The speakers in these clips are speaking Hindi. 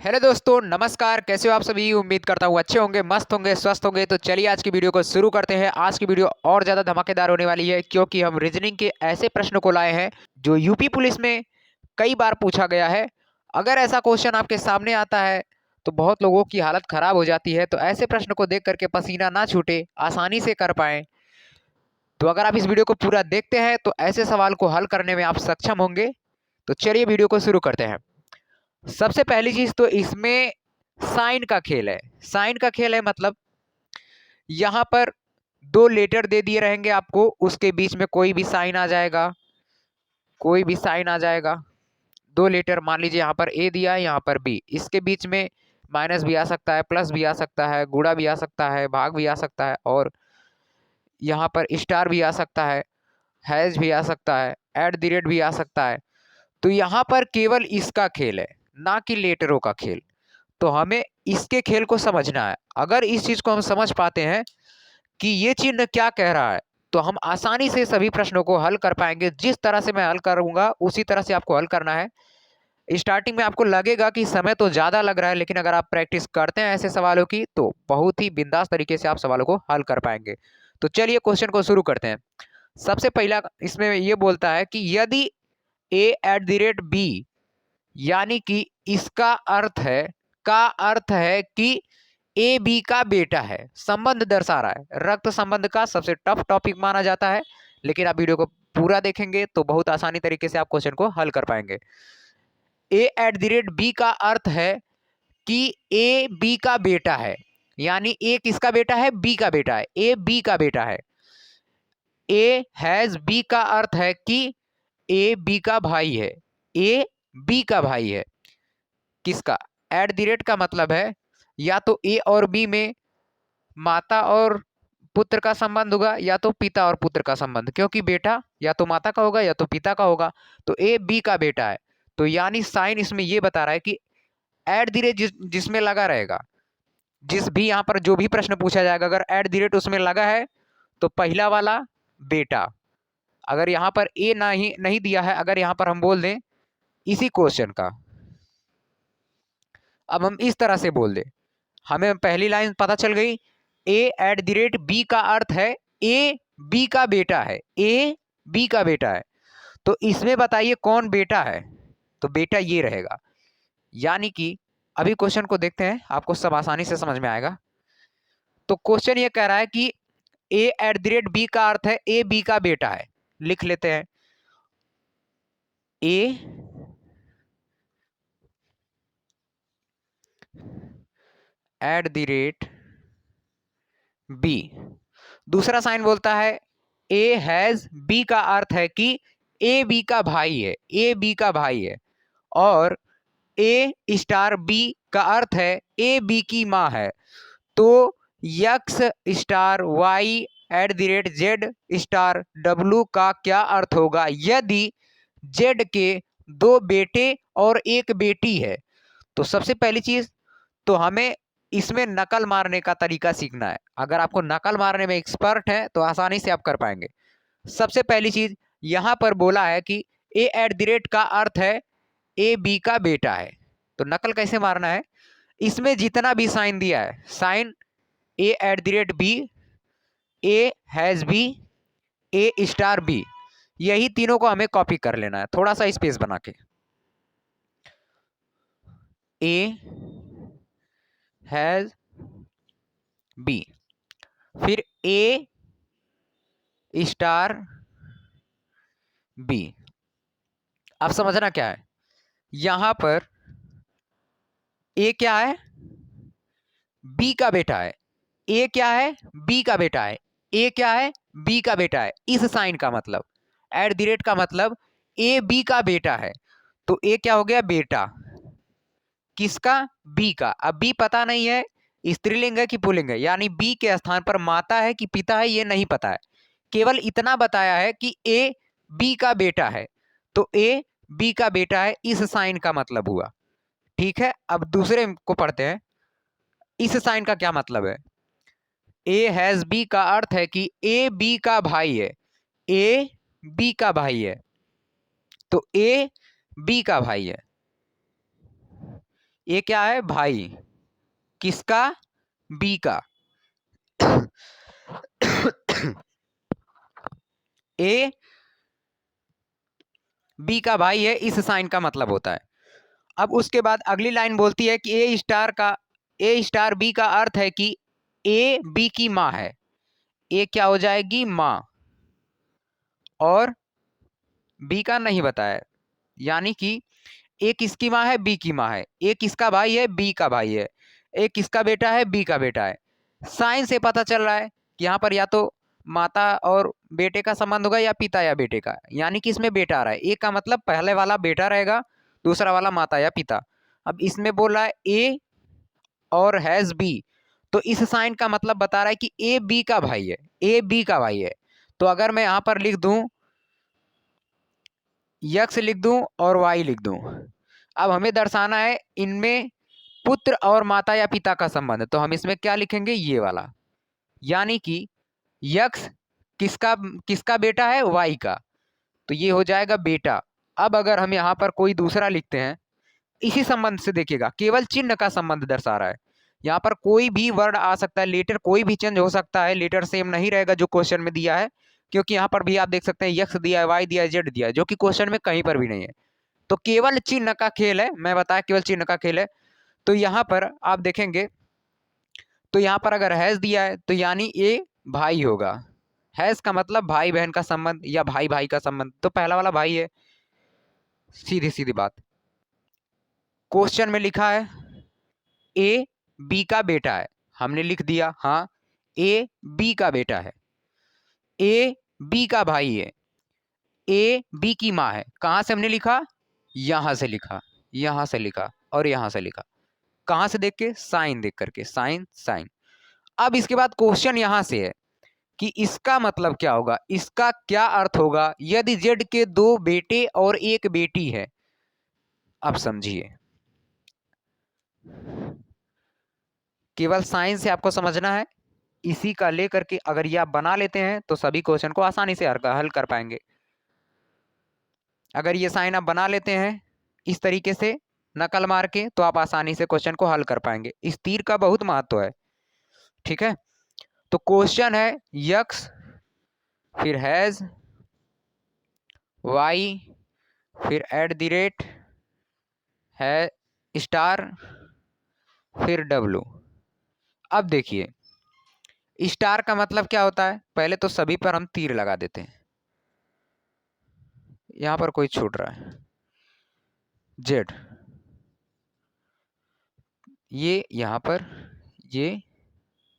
हेलो दोस्तों, नमस्कार। कैसे हो आप सभी? उम्मीद करता हूँ अच्छे होंगे, मस्त होंगे, स्वस्थ होंगे। तो चलिए आज की वीडियो को शुरू करते हैं। आज की वीडियो और ज़्यादा धमाकेदार होने वाली है क्योंकि हम रीजनिंग के ऐसे प्रश्न को लाए हैं जो यूपी पुलिस में कई बार पूछा गया है। अगर ऐसा क्वेश्चन आपके सामने आता है तो बहुत लोगों की हालत खराब हो जाती है। तो ऐसे प्रश्न को देख करके पसीना ना छूटे, आसानी से कर पाएं। तो अगर आप इस वीडियो को पूरा देखते हैं तो ऐसे सवाल को हल करने में आप सक्षम होंगे। तो चलिए वीडियो को शुरू करते हैं। सबसे पहली चीज तो इसमें साइन का खेल है। साइन का खेल है मतलब यहां पर दो लेटर दे दिए रहेंगे आपको, उसके बीच में कोई भी साइन आ जाएगा। कोई भी साइन आ जाएगा। दो लेटर, मान लीजिए यहाँ पर ए दिया है, यहाँ पर बी। इसके बीच में माइनस भी आ सकता है, प्लस भी आ सकता है, गुणा भी आ सकता है, भाग भी आ सकता है, और यहाँ पर स्टार भी आ सकता है, हैज भी आ सकता है, एट द रेट भी आ सकता है। तो यहाँ पर केवल इसका खेल है, ना कि लेटरों का खेल। तो हमें इसके खेल को समझना है। अगर इस चीज को हम समझ पाते हैं कि ये चिन्ह क्या कह रहा है, तो हम आसानी से सभी प्रश्नों को हल कर पाएंगे। जिस तरह से मैं हल करूंगा उसी तरह से आपको हल करना है। स्टार्टिंग में आपको लगेगा कि समय तो ज्यादा लग रहा है, लेकिन अगर आप प्रैक्टिस करते हैं ऐसे सवालों की तो बहुत ही बिंदास तरीके से आप सवालों को हल कर पाएंगे। तो चलिए क्वेश्चन को शुरू करते हैं। सबसे पहला इसमें ये बोलता है कि यदि ए एट द रेट बी, यानी कि इसका अर्थ है, का अर्थ है कि ए बी का बेटा है। संबंध दर्शा रहा है। रक्त संबंध का सबसे टफ टॉपिक माना जाता है, लेकिन आप वीडियो को पूरा देखेंगे तो बहुत आसानी तरीके से आप क्वेश्चन को हल कर पाएंगे। ए एट द रेट बी का अर्थ है कि ए बी का बेटा है, यानी ए किसका बेटा है? बी का बेटा है। ए बी का बेटा है। ए हैज बी का अर्थ है कि ए बी का भाई है। ए बी का भाई है। किसका? एट द रेट का मतलब है या तो ए और बी में माता और पुत्र का संबंध होगा, या तो पिता और पुत्र का संबंध, क्योंकि बेटा या तो माता का होगा या तो पिता का होगा। तो ए बी का बेटा है। तो यानी साइन इसमें ये बता रहा है कि एट द रेट जिसमें लगा रहेगा, जिस भी यहां पर जो भी प्रश्न पूछा जाएगा, अगर एट द रेट उसमें लगा है तो पहला वाला बेटा। अगर यहां पर ए नहीं नहीं दिया है, अगर यहां पर हम बोल दें इसी क्वेश्चन का, अब हम इस तरह से बोल दें, हमें पहली लाइन पता चल गई। ए एट द रेट बी का अर्थ है ए बी का बेटा है। ए बी का बेटा है। तो इसमें बताइए कौन बेटा है? तो बेटा ये रहेगा। यानी कि अभी क्वेश्चन को देखते हैं, आपको सब आसानी से समझ में आएगा। तो क्वेश्चन ये कह रहा है कि ए एट द रेट बी का अर्थ है ए बी का बेटा है। लिख लेते हैं। ए एट द रेट बी। दूसरा साइन बोलता है ए हैज बी का अर्थ है कि ए बी का भाई है। ए बी का भाई है। और ए स्टार बी का अर्थ है ए बी की मां है। तो x star y at the rate z star डब्लू का क्या अर्थ होगा यदि जेड के दो बेटे और एक बेटी है? तो सबसे पहली चीज तो हमें इसमें नकल मारने का तरीका सीखना है। अगर आपको नकल मारने में एक्सपर्ट है तो आसानी से आप कर पाएंगे। सबसे पहली चीज यहां पर बोला है कि ए एट द रेट का अर्थ है ए बी का बेटा है। तो नकल कैसे मारना है? इसमें जितना भी साइन दिया है, sign a at the rate b, a hash b, a star b, यही तीनों को हमें कॉपी कर लेना है थोड़ा सा स्पेस बना के। ए हैज बी, फिर ए स्टार बी। अब समझना क्या है यहां पर, ए क्या है? बी का बेटा है। ए क्या है? बी का बेटा है। ए क्या है? बी का बेटा है। इस साइन का मतलब, एट द रेट का मतलब ए बी का बेटा है। तो ए क्या हो गया? बेटा। किसका? बी का। अब बी पता नहीं है स्त्रीलिंग है कि पुल्लिंग है, यानी बी के स्थान पर माता है कि पिता है ये नहीं पता है। केवल इतना बताया है कि ए बी का बेटा है। तो ए बी का बेटा है, इस साइन का मतलब हुआ। ठीक है, अब दूसरे को पढ़ते हैं। इस साइन का क्या मतलब है? ए हैज बी का अर्थ है कि ए बी का भाई है। ए बी का भाई है। तो ए बी का भाई है। ए क्या है? भाई। किसका? बी का। ए बी का भाई है, इस साइन का मतलब होता है। अब उसके बाद अगली लाइन बोलती है कि ए स्टार बी का अर्थ है कि ए बी की माँ है। ए क्या हो जाएगी? माँ। और बी का नहीं बताया, यानी कि ए किसकी माँ है? बी की माँ है। ए किसका भाई है? बी का भाई है। ए किसका बेटा है? बी का बेटा है। साइन से पता चल रहा है कि यहाँ पर या तो माता और बेटे का संबंध होगा या पिता या बेटे का, यानी कि इसमें बेटा आ रहा है। ए का मतलब पहले वाला बेटा रहेगा, दूसरा वाला माता या पिता। अब इसमें बोल रहा है ए और हैज बी, तो इस साइन का मतलब बता रहा है कि ए बी का भाई है। ए बी का भाई है। तो अगर मैं यहां पर लिख दूं, यक्स लिख दूं और वाई लिख दूं, अब हमें दर्शाना है इनमें पुत्र और माता या पिता का संबंध, तो हम इसमें क्या लिखेंगे? ये वाला, यानी कि यक्स किसका किसका बेटा है? वाई का। तो ये हो जाएगा बेटा। अब अगर हम यहां पर कोई दूसरा लिखते हैं इसी संबंध से, देखिएगा केवल चिन्ह का संबंध दर्शा रहा है। यहाँ पर कोई भी वर्ड आ सकता है, लेटर कोई भी चेंज हो सकता है, लेटर सेम नहीं रहेगा जो क्वेश्चन में दिया है। क्योंकि यहाँ पर भी आप देख सकते हैं यक्स दिया है, वाई दिया है, जेड दिया है, जो कि क्वेश्चन में कहीं पर भी नहीं है। तो केवल चिन्ह का खेल है, मैं बताया केवल चिन्ह का खेल है। तो यहाँ पर आप देखेंगे, तो यहाँ पर अगर हैज दिया है तो यानी ए भाई होगा। हैज का मतलब भाई बहन का संबंध या भाई भाई का संबंध, तो पहला वाला भाई है, सीधी सीधी बात। क्वेश्चन में लिखा है ए बी का बेटा है, हमने लिख दिया हाँ ए बी का बेटा है। ए बी का भाई है। ए बी की माँ है। कहां से हमने लिखा? यहां से लिखा, यहां से लिखा और यहां से लिखा। कहां से देख के? साइन देख करके, साइन साइन। अब इसके बाद क्वेश्चन यहां से है कि इसका मतलब क्या होगा, इसका क्या अर्थ होगा यदि जेड के दो बेटे और एक बेटी है। अब समझिए, केवल साइन से आपको समझना है। इसी का लेकर के अगर ये आप बना लेते हैं तो सभी क्वेश्चन को आसानी से हल कर पाएंगे। अगर ये साइन आप बना लेते हैं इस तरीके से नकल मार के, तो आप आसानी से क्वेश्चन को हल कर पाएंगे। इस तीर का बहुत महत्व है, ठीक है। तो क्वेश्चन है यक्स, फिर हैज, वाई, फिर एट द रेट है स्टार, फिर डब्लू। अब देखिए स्टार का मतलब क्या होता है, पहले तो सभी पर हम तीर लगा देते हैं। यहां पर कोई छूट रहा है, जेड, ये यहां पर, ये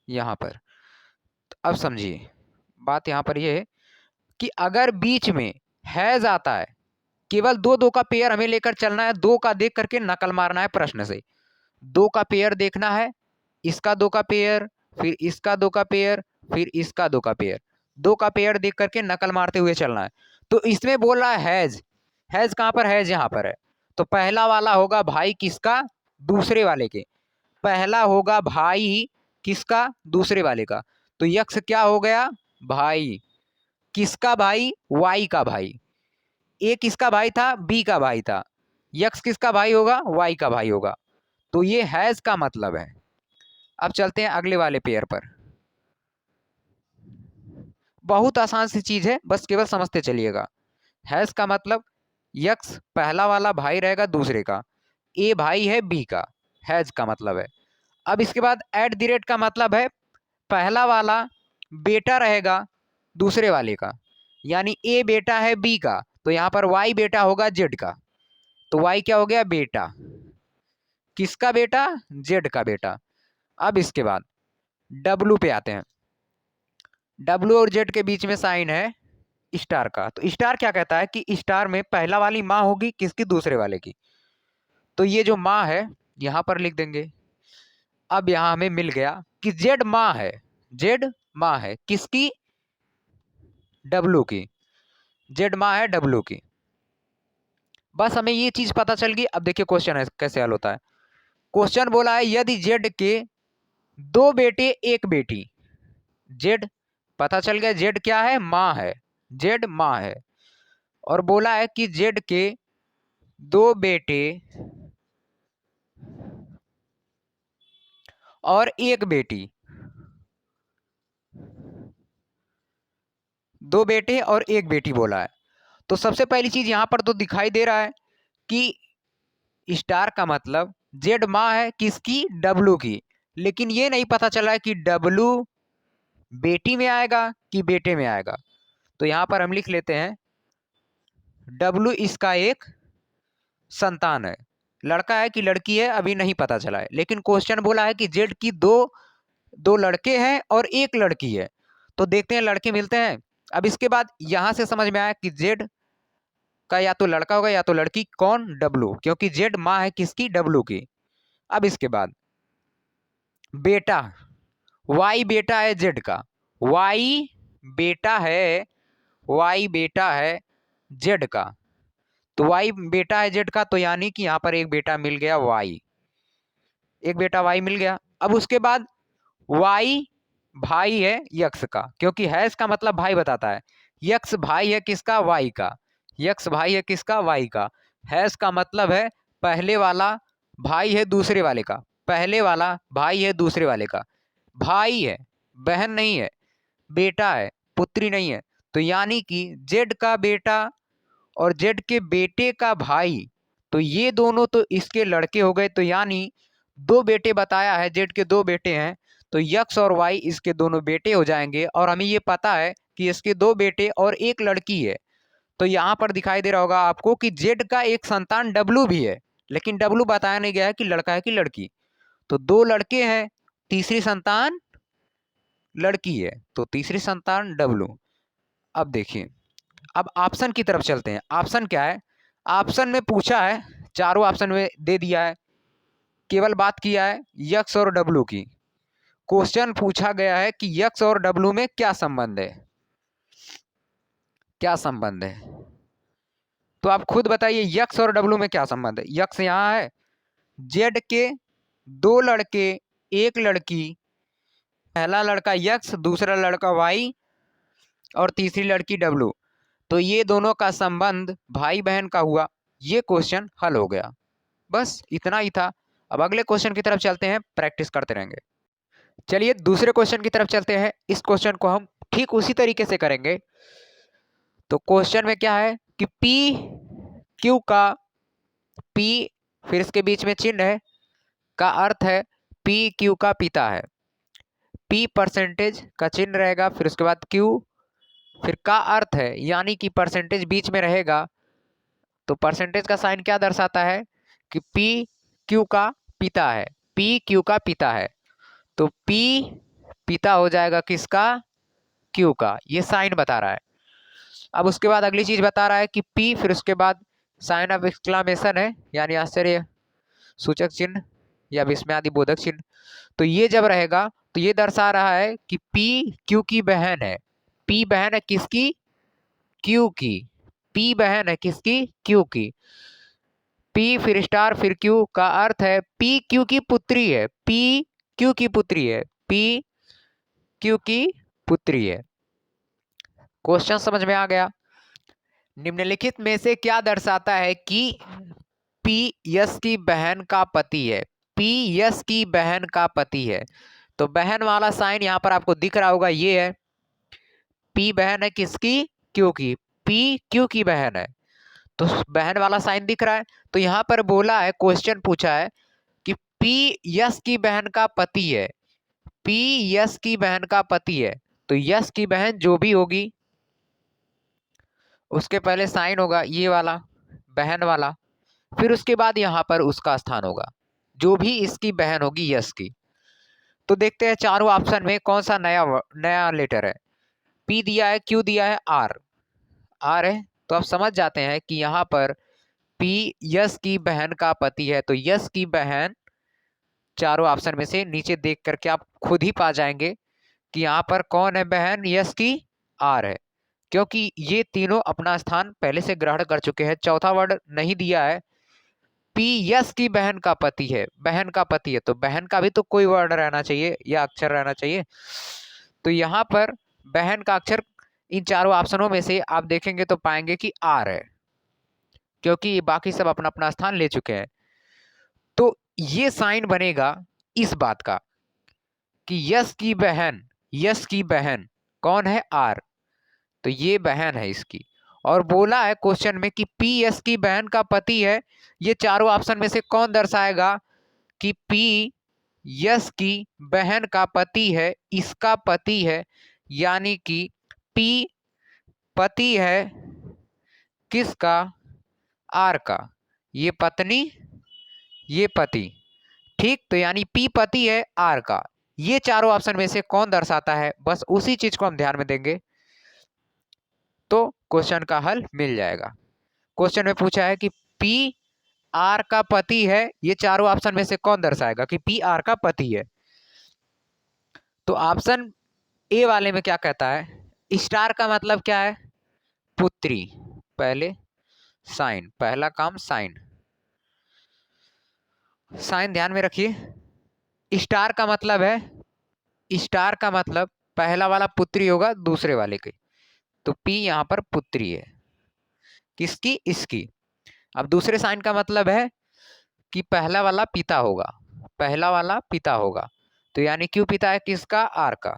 यहां पर। तो अब समझिए बात यहां पर ये है कि अगर बीच में हैज आता है, केवल दो दो का पेयर हमें लेकर चलना है, दो का देख करके नकल मारना है प्रश्न से। दो का पेयर देखना है, इसका दो का पेयर, फिर इसका दो का पेयर, फिर इसका दो का पेयर। दो का पेयर देख करके नकल मारते हुए चलना है। तो इसमें बोल रहा है हैज, हैज कहां पर? हैज यहां पर है। तो पहला वाला होगा भाई किसका? दूसरे वाले के। पहला होगा भाई किसका? दूसरे वाले का। तो यक्स क्या हो गया? भाई। किसका भाई? वाई का भाई। ए किसका भाई था? बी का भाई था। यक्स किसका भाई होगा? वाई का भाई होगा। तो ये हैज का मतलब है। अब चलते हैं अगले वाले पेयर पर। बहुत आसान सी चीज है, बस केवल समझते चलिएगा। हैज का मतलब यक्स पहला वाला भाई रहेगा दूसरे का, ए भाई है बी का, हैज का मतलब है। अब इसके बाद एट द रेट का मतलब है पहला वाला बेटा रहेगा दूसरे वाले का, यानी ए बेटा है बी का, तो यहां पर वाई बेटा होगा जेड का। तो वाई क्या हो गया? बेटा। किसका बेटा? जेड का बेटा। अब इसके बाद डब्लू पे आते हैं। डब्लू और जेड के बीच में साइन है स्टार का। तो स्टार क्या कहता है कि स्टार में पहला वाली माँ होगी किसकी? दूसरे वाले की। तो ये जो माँ है यहां पर लिख देंगे। अब यहां हमें मिल गया कि जेड माँ है, जेड माँ है किसकी? डब्लू की। जेड माँ है डब्लू की। बस हमें ये चीज पता चल गई। अब देखिए क्वेश्चन है कैसे हल होता है। क्वेश्चन बोला है यदि जेड के दो बेटे एक बेटी, जेड पता चल गया, जेड क्या है? माँ है, जेड माँ है। और बोला है कि जेड के दो बेटे और एक बेटी, 2 बेटे और एक बेटी बोला है। तो सबसे पहली चीज यहां पर तो दिखाई दे रहा है कि स्टार का मतलब जेड माँ है किसकी, डब्लू की। लेकिन ये नहीं पता चला है कि डब्लू बेटी में आएगा कि बेटे में आएगा। तो यहां पर हम लिख लेते हैं डब्लू इसका एक संतान है। लड़का है कि लड़की है अभी नहीं पता चला है, लेकिन क्वेश्चन बोला है कि जेड की दो लड़के हैं और एक लड़की है। तो देखते हैं लड़के मिलते हैं। अब इसके बाद यहां से समझ में आया कि जेड का या तो लड़का होगा या तो लड़की। कौन, डब्लू, क्योंकि जेड माँ है किसकी, डब्लू की। अब इसके बाद बेटा, वाई बेटा है जेड का, वाई बेटा है, वाई बेटा है जेड का। तो वाई बेटा है जेड का, तो यानी कि यहां पर एक बेटा मिल गया वाई, एक बेटा वाई मिल गया। अब उसके बाद वाई भाई है यक्स का, क्योंकि है इसका मतलब भाई बताता है। यक्स भाई है किसका, वाई का। यक्स भाई है किसका, वाई का। है इसका मतलब है पहले वाला भाई है दूसरे वाले का, पहले वाला भाई है दूसरे वाले का। भाई है, बहन नहीं है, बेटा है, पुत्री नहीं है। तो यानी कि जेड का बेटा और जेड के बेटे का भाई, तो ये दोनों तो इसके लड़के हो गए। तो यानी 2 बेटे बताया है, जेड के 2 बेटे हैं, तो यक्स और वाई इसके दोनों बेटे हो जाएंगे। और हमें ये पता है कि इसके 2 बेटे और एक लड़की है। तो यहाँ पर दिखाई दे रहा होगा आपको कि जेड का एक संतान डब्लू भी है, लेकिन डब्लू बताया नहीं गया है कि लड़का है कि लड़की। तो 2 लड़के हैं, तीसरी संतान लड़की है, तो तीसरी संतान डब्लू। अब देखिए, अब ऑप्शन की तरफ चलते हैं। ऑप्शन क्या है, ऑप्शन में पूछा है, चारों ऑप्शन में दे दिया है, केवल बात किया है यक्स और डब्लू की। क्वेश्चन पूछा गया है कि यक्स और डब्लू में क्या संबंध है, क्या संबंध है। तो आप खुद बताइए यक्स और डब्लू में क्या संबंध है। यक्स यहां है, जेड के 2 लड़के एक लड़की, पहला लड़का यक्स, दूसरा लड़का वाई और तीसरी लड़की डब्लू। तो ये दोनों का संबंध भाई बहन का हुआ। ये क्वेश्चन हल हो गया, बस इतना ही था। अब अगले क्वेश्चन की तरफ चलते हैं, प्रैक्टिस करते रहेंगे। चलिए दूसरे क्वेश्चन की तरफ चलते हैं। इस क्वेश्चन को हम ठीक उसी तरीके से करेंगे। तो क्वेश्चन में क्या है कि पी क्यू का, पी फिर इसके बीच में चिन्ह है, का अर्थ है पी क्यू का पिता है। पी परसेंटेज का चिन्ह रहेगा, फिर उसके बाद क्यू, फिर का अर्थ है, यानी कि परसेंटेज बीच में रहेगा। तो परसेंटेज का साइन क्या दर्शाता है कि पी क्यू का पिता है, पी क्यू का पिता है। तो पी पिता हो जाएगा किसका, क्यू का। ये साइन बता रहा है। अब उसके बाद अगली चीज बता रहा है कि पी फिर उसके बाद साइन ऑफ एक्सक्लामेशन है, यानी आश्चर्य सूचक चिन्ह या विस्मयादि बोधक चिन्ह। तो ये जब रहेगा तो ये दर्शा रहा है कि पी क्यू की बहन है। पी बहन है किसकी, क्यू की। पी बहन है किसकी, क्यू की। पी फिर स्टार फिर क्यू का अर्थ है पी क्यू की पुत्री है, पी क्यू की पुत्री है, पी क्यू की पुत्री है। क्वेश्चन समझ में आ गया। निम्नलिखित में से क्या दर्शाता है कि पी यस की बहन का पति है, पी यस की बहन का पति है। तो बहन वाला साइन यहां पर आपको दिख रहा होगा, ये है पी बहन है किसकी, क्यू की। पी क्यू की बहन है, तो बहन वाला साइन दिख रहा है। तो यहां पर बोला है, क्वेश्चन पूछा है कि पी यस की बहन का पति है, पी यस की बहन का पति है। तो यस की बहन जो भी होगी उसके पहले साइन होगा ये वाला, बहन वाला, फिर उसके बाद यहां पर उसका स्थान होगा, जो भी इसकी बहन होगी यस की। तो देखते हैं चारों ऑप्शन में कौन सा नया नया लेटर है। पी दिया है, क्यू दिया है, आर, आर है। तो आप समझ जाते हैं कि यहां पर पी यस की बहन का पति है। तो यस की बहन चारों ऑप्शन में से नीचे देख करके आप खुद ही पा जाएंगे कि यहाँ पर कौन है बहन, यस की आर है, क्योंकि ये तीनों अपना स्थान पहले से ग्रहण कर चुके हैं। चौथा वर्ड नहीं दिया है। पी यस की बहन का पति है, बहन का पति है, तो बहन का भी तो कोई वर्ड रहना चाहिए या अक्षर रहना चाहिए। तो यहाँ पर बहन का अक्षर इन चारों ऑप्शनों में से आप देखेंगे तो पाएंगे कि आर है, क्योंकि बाकी सब अपना अपना स्थान ले चुके हैं। तो ये साइन बनेगा इस बात का कि यश की बहन कौन है? आर। तो ये बहन है इसकी। और बोला है क्वेश्चन में कि पी यश की बहन का पति है। ये चारों ऑप्शन में से कौन दर्शाएगा कि पी यश की बहन का पति है, इसका पति है, यानी कि पी पति है किसका? आर का। ये पत्नी, ये पति। ठीक, तो यानी पी पति है आर का। ये चारों ऑप्शन में से कौन दर्शाता है, बस उसी चीज को हम ध्यान में देंगे तो क्वेश्चन का हल मिल जाएगा। क्वेश्चन में पूछा है कि पी आर का पति है, ये चारों ऑप्शन में से कौन दर्शाएगा कि पी आर का पति है? तो ऑप्शन ए वाले में क्या कहता है? स्टार का मतलब क्या है? पुत्री। पहले साइन, पहला काम साइन, साइन ध्यान में रखिए। स्टार का मतलब है, स्टार का मतलब पहला वाला पुत्री होगा दूसरे वाले के, तो पी यहां पर पुत्री है किसकी? इसकी। अब दूसरे साइन का मतलब है कि पहला वाला पिता होगा, पहला वाला पिता होगा, तो यानी क्यों पिता है किसका? आर का,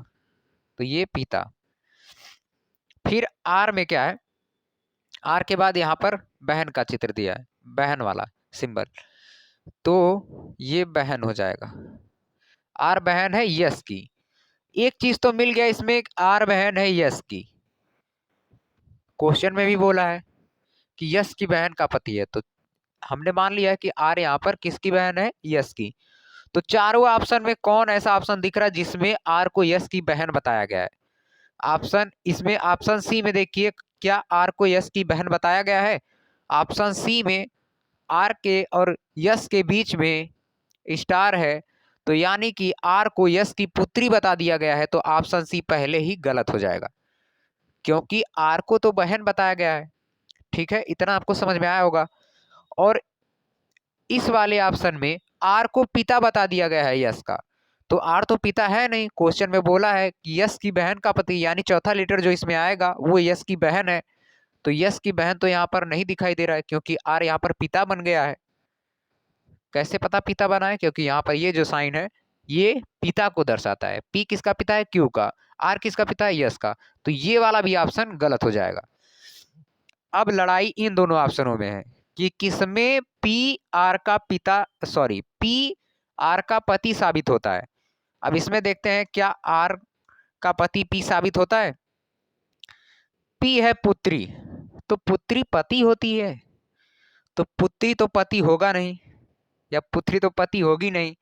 तो ये पिता। फिर आर में क्या है? आर के बाद यहां पर बहन का चित्र दिया है, बहन वाला सिंबल, तो ये बहन हो जाएगा। आर बहन है यस की। एक चीज तो मिल गया इसमें, आर बहन है यस की। क्वेश्चन में भी बोला है कि यस की बहन का पति है, तो हमने मान लिया है कि आर यहाँ पर किसकी बहन है? यस की। तो चारों ऑप्शन में कौन ऐसा ऑप्शन दिख रहा है जिसमें आर को यस की बहन बताया गया है? ऑप्शन इसमें ऑप्शन सी में देखिए, क्या आर को यस की बहन बताया गया है? ऑप्शन सी में आर के और यस के बीच में स्टार है, तो यानी कि आर को यस की पुत्री बता दिया गया है, तो ऑप्शन सी पहले ही गलत हो जाएगा, क्योंकि आर को तो बहन बताया गया है। ठीक है, इतना आपको समझ में आया होगा। और इस वाले ऑप्शन में आर को पिता बता दिया गया है यस का, तो आर तो पिता है नहीं। क्वेश्चन में बोला है कि यस की बहन का पति, यानी चौथा लेटर जो इसमें आएगा वो यस की बहन है, तो यस की बहन तो यहाँ पर नहीं दिखाई दे रहा है, क्योंकि आर यहाँ पर पिता बन गया है। कैसे पता पिता बना है? क्योंकि यहाँ पर ये जो साइन है ये पिता को दर्शाता है। पी किसका पिता है? क्यू का। आर किसका पिता है? यस का। तो ये वाला भी ऑप्शन गलत हो जाएगा। अब लड़ाई इन दोनों ऑप्शनों में है कि किसमें पी आर का पिता, सॉरी, पी आर का पति साबित होता है। अब इसमें देखते हैं क्या आर का पति पी साबित होता है? पी है पुत्री, तो पुत्री पति होती है, तो पुत्री तो पति होगा नहीं, या पुत्री तो पति होगी नहीं,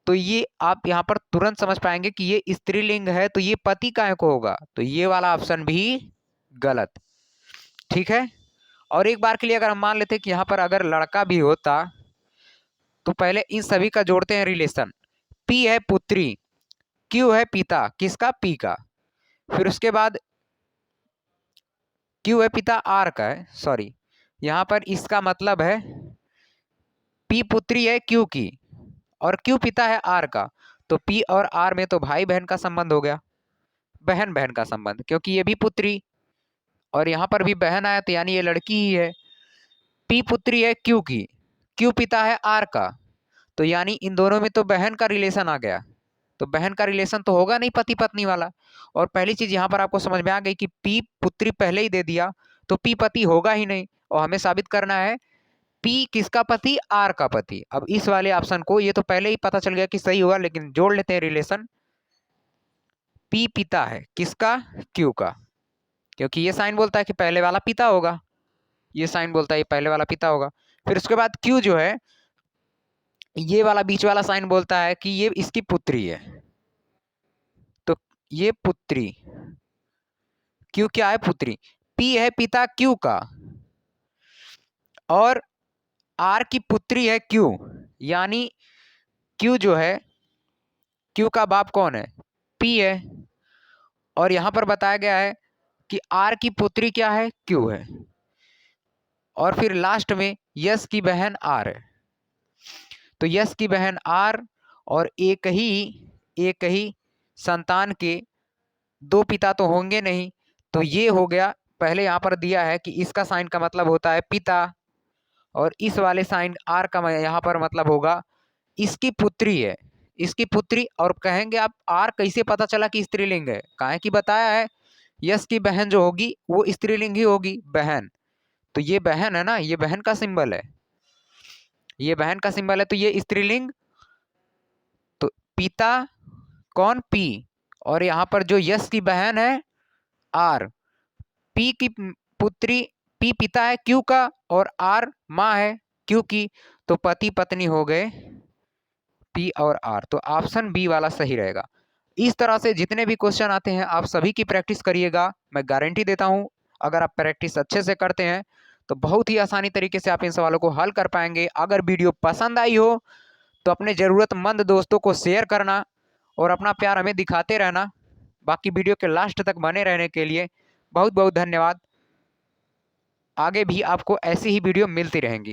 तो ये आप यहां पर तुरंत समझ पाएंगे कि ये स्त्रीलिंग है, तो ये पति काहे को होगा, तो ये वाला ऑप्शन भी गलत। ठीक है, और एक बार के लिए अगर हम मान लेते कि यहां पर अगर लड़का भी होता, तो पहले इन सभी का जोड़ते हैं रिलेशन। पी है पुत्री, क्यू है पिता किसका? पी का। फिर उसके बाद क्यू है पिता आर का है, सॉरी, यहां पर इसका मतलब है पी पुत्री है क्यू की और क्यू पिता है आर का, तो पी और आर में तो भाई बहन का संबंध हो गया, बहन बहन का संबंध, क्योंकि ये भी पुत्री और यहाँ पर भी बहन आया, तो यानी ये लड़की ही है। पी पुत्री है क्यू की, क्यू पिता है आर का, तो यानी इन दोनों में तो बहन का रिलेशन आ गया, तो बहन का रिलेशन तो होगा नहीं पति पत्नी वाला। और पहली चीज यहाँ पर आपको समझ में आ गई कि पी पुत्री पहले ही दे दिया, तो पी पति होगा ही नहीं, और हमें साबित करना है पी किसका पति? आर का पति। अब इस वाले ऑप्शन को, ये तो पहले ही पता चल गया कि सही होगा, लेकिन जोड़ लेते हैं रिलेशन। पी पिता है किसका? क्यू का, क्योंकि ये साइन बोलता है कि पहले वाला पिता होगा, ये साइन बोलता है ये पहले वाला पिता होगा। फिर उसके बाद क्यू जो है, ये वाला बीच वाला साइन बोलता है कि ये इसकी पुत्री है, तो ये पुत्री, क्यू क्या है? पुत्री। पी है पिता क्यू का और आर की पुत्री है क्यू, यानी क्यू जो है, क्यू का बाप कौन है? पी है, और यहां पर बताया गया है कि आर की पुत्री क्या है? क्यू है, और फिर लास्ट में यस की बहन आर है, तो यस की बहन आर, और एक ही संतान के दो पिता तो होंगे नहीं, तो ये हो गया। पहले यहां पर दिया है कि इसका साइन का मतलब होता है पिता, और इस वाले साइन आर का यहाँ पर मतलब होगा इसकी पुत्री है, इसकी पुत्री, और कहेंगे आप आर कैसे पता चला कि स्त्रीलिंग है, काहे कि बताया है यश की बहन जो होगी वो स्त्रीलिंग ही होगी, बहन। तो ये बहन है ना, ये बहन का सिंबल है, ये बहन का सिंबल है, तो ये स्त्रीलिंग। तो पिता कौन, पी, और यहाँ पर जो यश की बहन है आर, पी की पुत्री, पी पिता है क्यू का, और आर माँ है क्यू की, तो पति पत्नी हो गए पी और आर। तो ऑप्शन बी वाला सही रहेगा। इस तरह से जितने भी क्वेश्चन आते हैं आप सभी की प्रैक्टिस करिएगा, मैं गारंटी देता हूं अगर आप प्रैक्टिस अच्छे से करते हैं तो बहुत ही आसानी तरीके से आप इन सवालों को हल कर पाएंगे। अगर वीडियो पसंद आई हो तो अपने ज़रूरतमंद दोस्तों को शेयर करना और अपना प्यार हमें दिखाते रहना। बाकी वीडियो के लास्ट तक बने रहने के लिए बहुत बहुत धन्यवाद। आगे भी आपको ऐसी ही वीडियो मिलती रहेंगी।